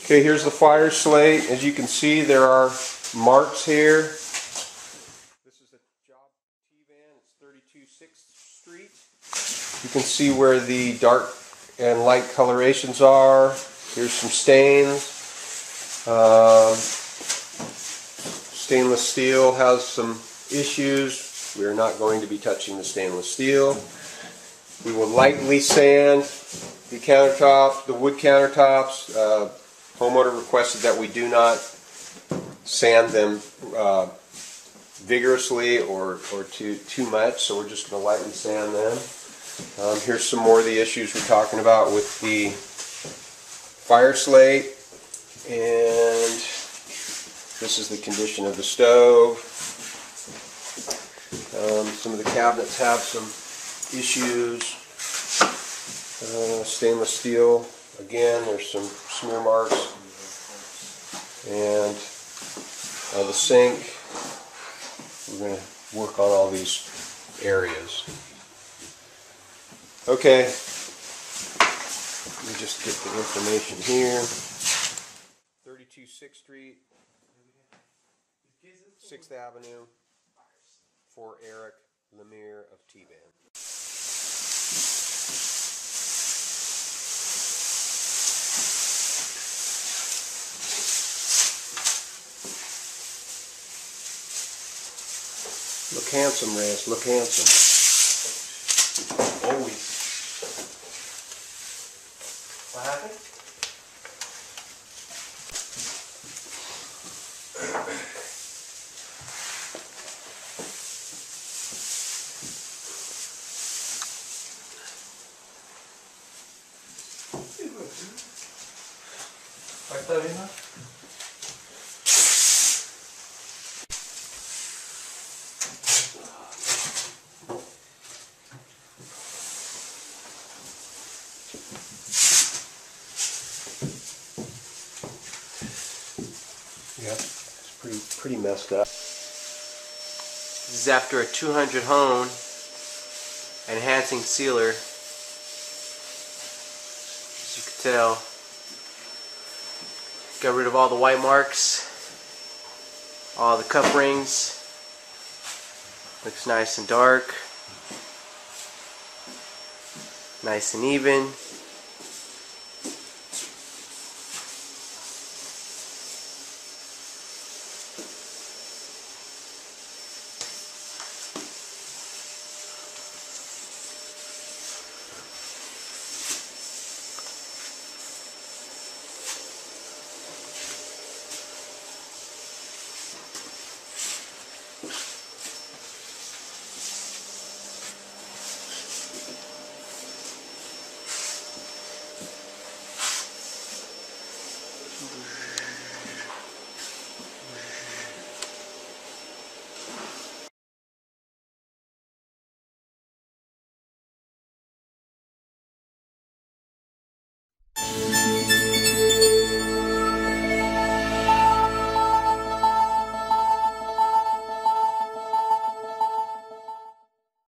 Okay, here's the Fireslate. As you can see, there are marks here. This is a job T-van. It's 32 6th Street. You can see where the dark and light colorations are. Here's some stains. Stainless steel has some issues. We are not going to be touching the stainless steel. We will lightly sand the countertop, the wood countertops. Homeowner requested that we do not sand them vigorously or too much, so we're just going to lightly sand them. Here's some more of the issues we're talking about with the Fireslate, and this is the condition of the stove. Some of the cabinets have some issues. Stainless steel, again, there's some smear marks. And the sink, we're going to work on all these areas. Okay, let me just get the information here. 32 6th Street, 6th Avenue, for Eric Lemire of T-Van. Look handsome, Rance. Look handsome. Always. What happened? ¿Está bien? Yeah, it's pretty messed up. This is after a 200 hone enhancing sealer. As you can tell, got rid of all the white marks, all the cup rings. Looks nice and dark, nice and even.